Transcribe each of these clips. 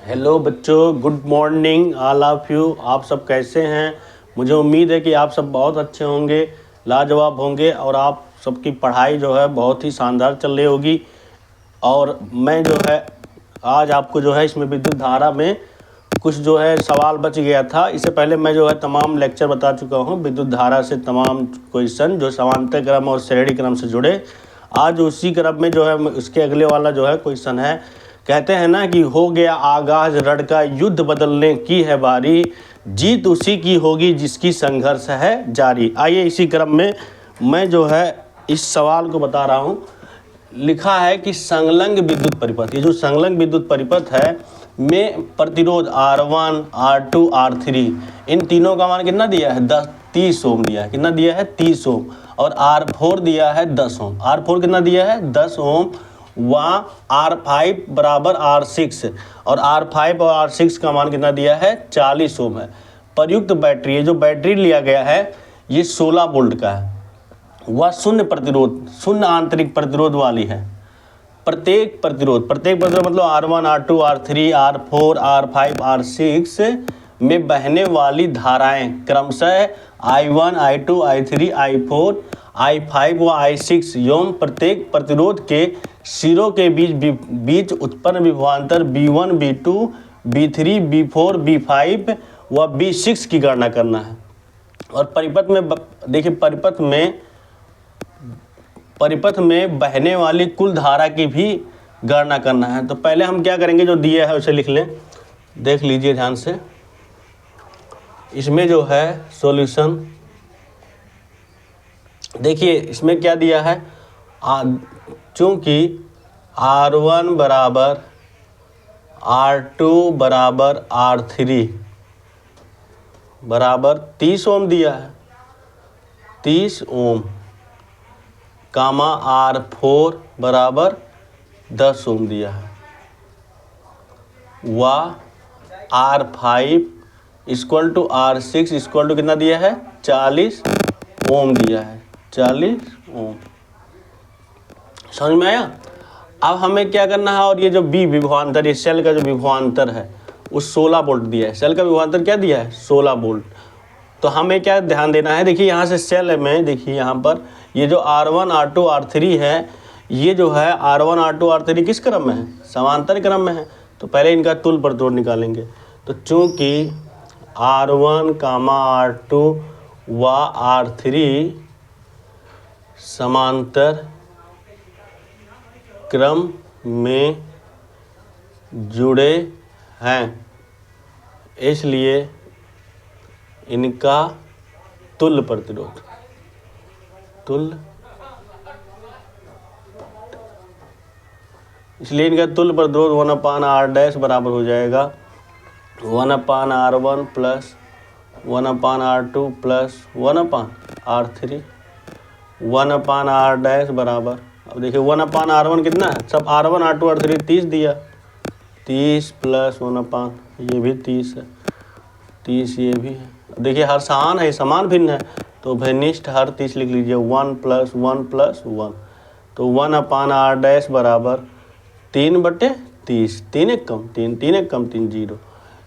Hello बच्चों, good morning all of you. आप सब कैसे हैं? मुझे उम्मीद है कि आप सब बहुत अच्छे होंगे, लाजवाब होंगे और आप सबकी पढ़ाई जो है बहुत ही शानदार चल रही होगी। और मैं जो है आज आपको जो है इसमें विद्युत धारा में कुछ जो है सवाल बच गया था। इससे पहले मैं जो है तमाम लेक्चर बता चुका हूँ विद्युत धारा से तमाम क्वेश्चन जो समांतर क्रम और श्रेणी क्रम से जुड़े। आज उसी क्रम में जो है उसके अगले वाला जो है क्वेश्चन है। कहते हैं ना कि हो गया आगाज रण का, युद्ध बदलने की है बारी, जीत उसी की होगी जिसकी संघर्ष है जारी। आइए इसी क्रम में मैं जो है इस सवाल को बता रहा हूँ। लिखा है कि संलग्न विद्युत परिपथ, ये जो संलग्न विद्युत परिपथ है में प्रतिरोध R1, R2, R3 इन तीनों का मान कितना दिया है? 30 ओम दिया है। कितना दिया है? 30 ओम। और R4 दिया है 10 ओम। R4 कितना दिया है? 10 ओम। वहाँ R5 बराबर R6 और R5 और R6 का मान कितना दिया है? 40 ओम है। प्रयुक्त बैटरी, ये जो बैटरी लिया गया है ये 16 वोल्ट का है। वह शून्य प्रतिरोध, शून्य आंतरिक प्रतिरोध वाली है। प्रत्येक प्रतिरोध मतलब R1, R2, R3, R4, R5, R6 में बहने वाली धाराएं क्रमशः I1, I2, I3, I4, I5 व I6 एवं प्रत्येक प्रतिरोध के सिरों के बीच उत्पन्न विभवांतर V1, V2, V3, V4, V5 व V6 की गणना करना है। और परिपथ में देखिए, परिपथ में बहने वाली कुल धारा की भी गणना करना है। तो पहले हम क्या करेंगे, जो दिया है उसे लिख लें। देख लीजिए ध्यान से, इसमें जो है सॉल्यूशन देखिए, इसमें क्या दिया है? चूंकि R1 बराबर R2 बराबर R3 बराबर 30 ओम दिया है, 30 ओम कामा R4 बराबर 10 ओम दिया है, व R5 equal to R6 equal to कितना दिया है? 40 ओम दिया है, 40 ओम। समझ में आया? अब हमें क्या करना है, और ये जो बी विभवांतर, ये सेल का जो विभवांतर है वो 16 वोल्ट दिया है। सेल का विभवांतर क्या दिया है? 16 वोल्ट। तो हमें क्या ध्यान देना है? देखिए यहाँ से सेल में, देखिए यहाँ पर ये जो R1, R2, R3 है, ये जो है R1, R2, R3 किस क्रम में है? समांतर क्रम में है। तो पहले इनका तुल्य प्रतिरोध निकालेंगे। तो चूंकि R1, R2 व R3 समांतर क्रम में जुड़े हैं, इसलिए इनका तुल्य प्रतिरोध, इसलिए इनका तुल्य प्रतिरोध 1/R' बराबर हो जाएगा 1/R1 plus 1/R2 plus 1/R3, 1/R' बराबर, अब देखिए 1/R1 कितना है? सब R1, R2, R3 30 दिया, 30 प्लस 1/, ये भी 30 है, 30 ये भी है। देखिए हर समान है, समान भिन्न है, तो भिन्निष्ठ हर 30 लिख लीजिए, 1 प्लस 1 प्लस 1। तो 1/R' बराबर 3/30, 3 एक कम 3, 3 एक कम 3, 0,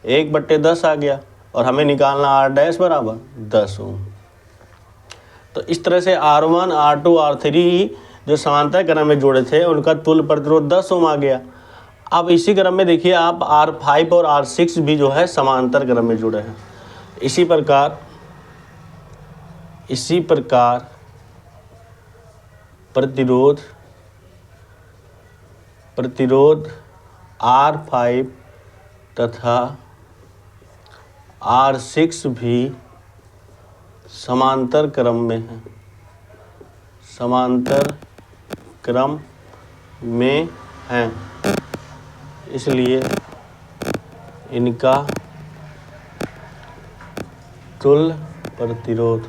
1/10 आ गया। और हमें निकालना R' बराबर 10 ओम। तो इस तरह से R1, R2, R3 जो समांतर क्रम में जोड़े थे उनका तुल्य प्रतिरोध 10 ओम आ गया। अब इसी क्रम में देखिए आप R5 और R6 भी जो है समांतर क्रम में जुड़े हैं। इसी प्रकार प्रतिरोध R5 तथा R6 भी समांतर क्रम में है, समांतर क्रम में हैं, इसलिए इनका तुल्य प्रतिरोध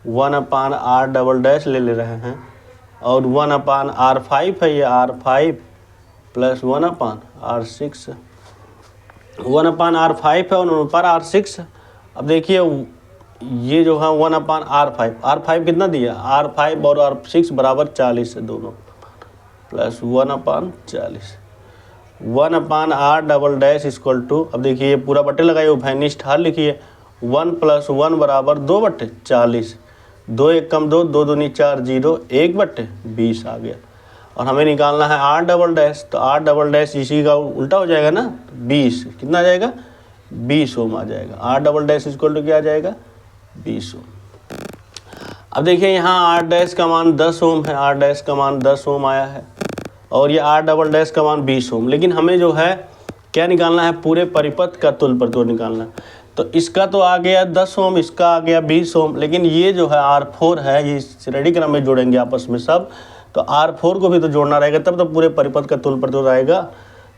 1/R" ले रहे हैं, और 1/R5 है, ये R5 प्लस 1/R6, 1/R5 है और 1/R6। अब देखिए ये जो है 1/R5, R5 कितना दिया? R5 और R6 बराबर 40 है दोनों। Plus 1/40, 1/r double dash equal to, अब देखिए ये पूरा बट्टे लगाइए, उभयनिष्ठ हल लिखिए, 1 + 1 बराबर 2/40, 2 1 कम 2, 2 दूनी 4, 0, 1/20 आ गया। और हमें निकालना है आर डबल डैश, तो आर डबल डैश इसी का उल्टा हो जाएगा ना, 20, कितना आ जाएगा, 20 ओम आ जाएगा। R double dash equal to क्या आ जाएगा, 20 ओम। अब देखिए यहाँ आर डैश का मान 10 ओम है, आर डैश का मान 10 ओम आया है, और ये आर डबल डैश का मान 20 ओम। लेकिन हमें जो है क्या निकालना है, पूरे परिपथ का तुल्य प्रतिरोध निकालना है। तो इसका तो आ गया 10 ओम, इसका आ गया 20 ओम, लेकिन ये जो है R4 है, ये श्रेणी क्रम में जोड़ेंगे आपस में सब, तो R4 को भी तो जोड़ना रहेगा, तब तो पूरे परिपथ का तुल्य प्रतिरोध आएगा।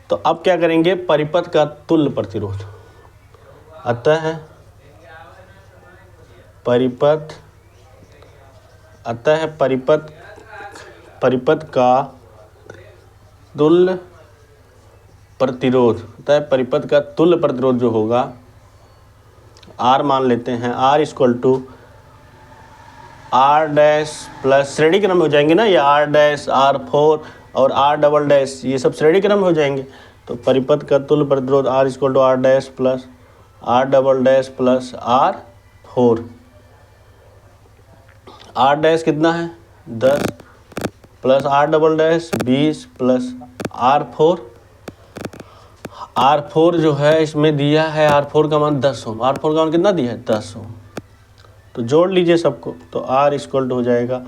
तो अब क्या करेंगे, परिपथ का तुल्य प्रतिरोध, अतः परिपथ का तुल्य प्रतिरोध, अतः परिपथ का तुल्य प्रतिरोध जो होगा, R मान लेते हैं, R equal to R dash plus श्रेणी क्रम में हो जाएंगे ना, ये R डैश, R4 और R डबल डैश, ये सब श्रेणी क्रम में हो जाएंगे। तो परिपथ का तुल्य प्रतिरोध R equal to R dash plus R double dash plus R4। R dash कितना है, 10 plus R double dash 20 plus R4, R4 जो है इसमें दिया है, R4 का मान 10 ओम, R4 का मान कितना दिया है, 10 ओम। तो जोड़ लीजिए सबको, तो R इक्वल टू हो जाएगा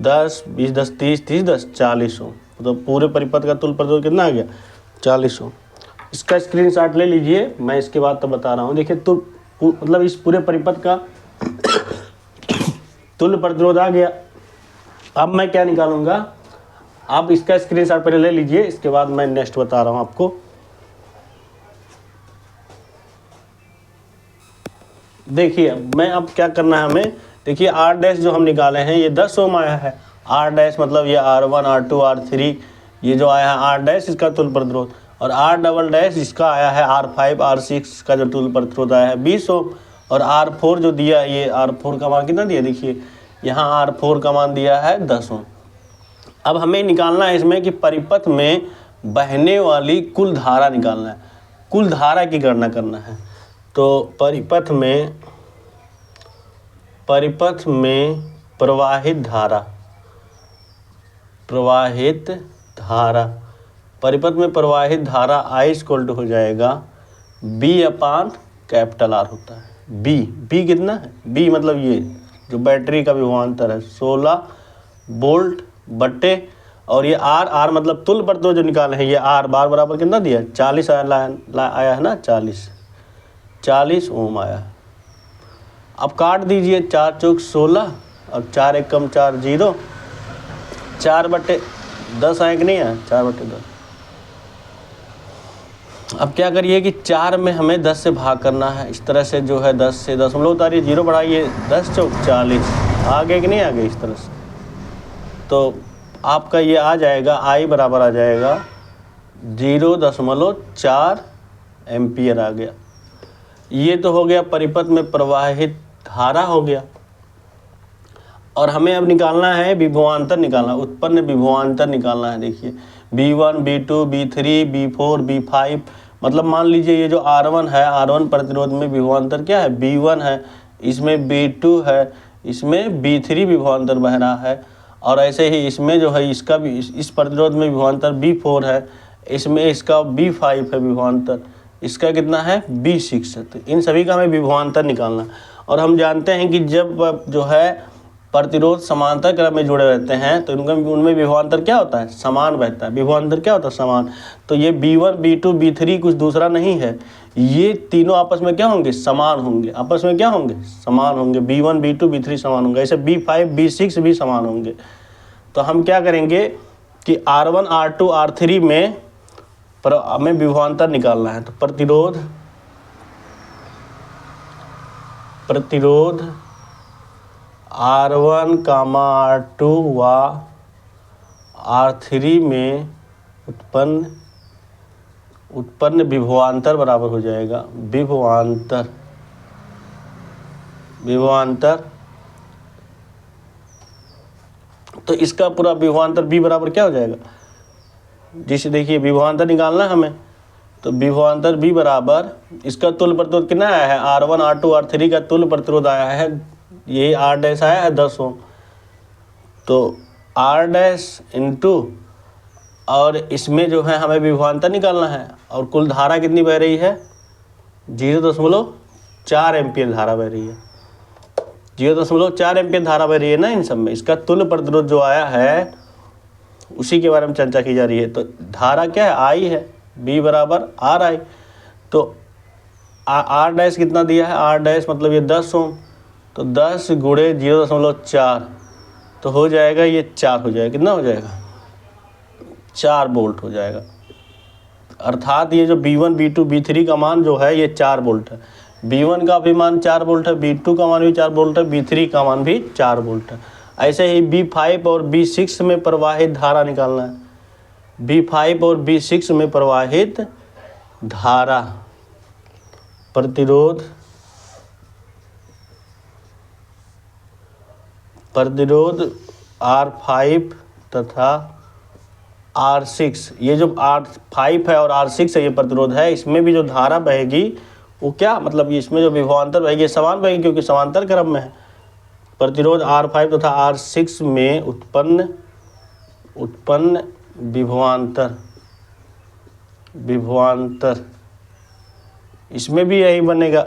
10 20 10 30 30 10 40 ओम। तो पूरे परिपथ का तुल्य प्रतिरोध कितना आ गया, 40 ओम। इसका स्क्रीनशॉट ले लीजिए, मैं इसके बाद तो बता रहा हूँ। देखिए तो मतलब इस पूरे परिपथ का तुल्य प्रतिरोध आ गया। अब मैं क्या निकालूंगा, आप इसका स्क्रीनशॉट पहले ले लीजिए, इसके बाद मैं नेक्स्ट बता रहा हूँ आपको। देखिए मैं अब क्या करना है हमें, देखिए R डैश जो हम निकाले हैं ये 10 ओम आया है, R डैश मतलब ये R1 R2 R3 ये जो आया है R डैश, इसका तुल्य प्रतिरोध, और R डबल डैश इसका आया है R5 R6 का जो तुल्य प्रतिरोध आया है 20 ओम, और R4 जो दिया है, ये R4 का मान कितना दिया, देखिए यहाँ R4 का मान दिया है 10 ओम। अब हमें निकालना है इसमें कि परिपथ में बहने वाली कुल धारा निकालना है, कुल धारा की गणना करना है। तो परिपथ में प्रवाहित धारा, परिपथ में प्रवाहित धारा I इक्वल टू हो जाएगा B/R होता है। B कितना है, B मतलब ये जो बैटरी का विभवांतर है 16 वोल्ट बट्टे, और ये R मतलब तुल्य प्रतिरोध जो निकाले हैं, ये R बार बराबर कितना दिया है, 40 आया है ना, 40 ओम आया। अब काट दीजिए, 4 चौक 16 और 4 1 कम 4 0, 4/10 आए कि नहीं आया, 4/10। अब क्या करिए कि 4 में हमें 10 से भाग करना है, इस तरह से जो है 10 से दशमलव उतारिए, 0 बढ़ाइए, 10 चौक 40, आगे कि नहीं आगे, इस तरह से। तो आपका ये आ जाएगा, I बराबर आ जाएगा 0.4 एम्पियर आ गया। ये तो हो गया परिपथ में प्रवाहित धारा हो गया। और हमें अब निकालना है विभवांतर, निकालना, उत्पन्न विभवांतर निकालना है। देखिए B1 B2 B3 B4 B5, मतलब मान लीजिए ये जो R1 है, R1 प्रतिरोध में विभवांतर क्या है, B1 है, इसमें B2 है, इसमें B3 विभवांतर बह रहा है, और ऐसे ही इसमें जो है इसका भी इस प्रतिरोध में विभवांतर B4 है, इसमें इसका B5 है विभवांतर, इसका कितना है B6 है। तो इन सभी का हमें विभवांतर निकालना। और हम जानते हैं कि जब जो है प्रतिरोध समांतर क्रम में जुड़े रहते हैं तो उनमें विभवांतर क्या होता है, समान बहता है। विभवांतर क्या होता है, समान। तो ये B1 B2 B3 कुछ दूसरा नहीं है, ये तीनों आपस में क्या होंगे, समान होंगे, आपस में क्या होंगे, समान होंगे। B1 B2 B3 समान होंगे, ऐसे B5 B6 भी समान होंगे। तो हम क्या करेंगे कि R1 R2 R3 में हमें विभवांतर निकालना है। तो प्रतिरोध R1, R2 व R3 में उत्पन्न विभवांतर बराबर हो जाएगा विभवांतर। तो इसका पूरा विभवांतर B बराबर क्या हो जाएगा, जिसे देखिए विभवांतर निकालना है हमें, तो विभवांतर B बराबर इसका तुल्य प्रतिरोध कितना आया है, R1 R2 R3 का तुल्य प्रतिरोध आया है, ये R डैश आया है 10 ओम, तो R डैश इंटू और इसमें जो है हमें विभवांतर निकालना है, और कुल धारा कितनी बह रही है, 0.4 एम्पियर धारा बह रही है, 0.4 एम्पियर धारा बह रही है ना इन सब में। इसका तुल्य प्रतिरोध जो आया है उसी के बारे में चर्चा की जा रही है। तो धारा क्या है, I है, B बराबर RI, तो R डैश कितना दिया है, R डैश मतलब ये 10 ओम, तो 10 गुणे 0.4 तो हो जाएगा ये 4 हो जाएगा, कितना हो जाएगा, 4 वोल्ट हो जाएगा। अर्थात ये जो B1 B2 B3 का मान जो है ये 4 वोल्ट है, B1 का भी मान 4 वोल्ट है, B2 का मान भी 4 वोल्ट है, B3 का मान भी 4 वोल्ट है। ऐसे ही B5 और B6 में प्रवाहित धारा निकालना है, B5 और B6 में प्रवाहित धारा, प्रतिरोध R5 तथा R6, ये जो R5 है और R6 है ये प्रतिरोध है, इसमें भी जो धारा बहेगी वो क्या मतलब इसमें जो विभवांतर बहेगी समान बहेगी क्योंकि समांतर क्रम में है। प्रतिरोध R5 तथा R6 में उत्पन्न विभवांतर इसमें भी यही बनेगा।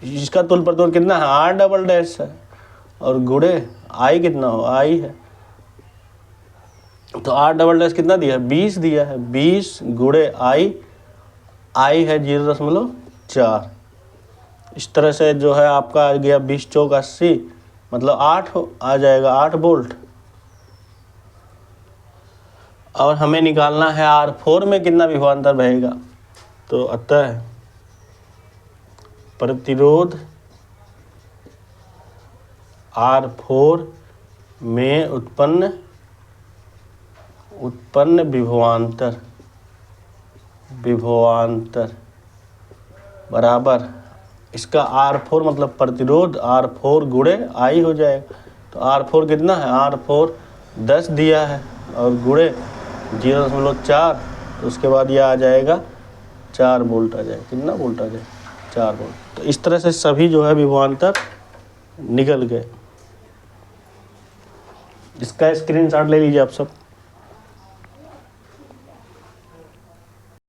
इसका तुल्य प्रतिरोध कितना है, R डबल डैश है और गुणे I कितना हो, I है, तो R डबल डैश कितना दिया है, 20 दिया है, 20 गुणे I है 0.4। इस तरह से जो है आपका आ गया 20 चौक 80, मतलब 8 आ जाएगा, 8 वोल्ट। और हमें निकालना है R4 में कितना विभवांतर बहेगा, तो अतः प्रतिरोध R4 में उत्पन्न विभवांतर बराबर इसका R4 मतलब प्रतिरोध R4 गुणे I हो जाएगा। तो R4 कितना है, R4 10 दिया है और गुणे 0.4, तो उसके बाद यह आ जाएगा 4 वोल्ट आ जाएगा, कितना वोल्ट आ जाएगा, 4 वोल्ट। तो इस तरह से सभी जो है विभवांतर निकल गए। इसका स्क्रीनशॉट ले लीजिए आप सब।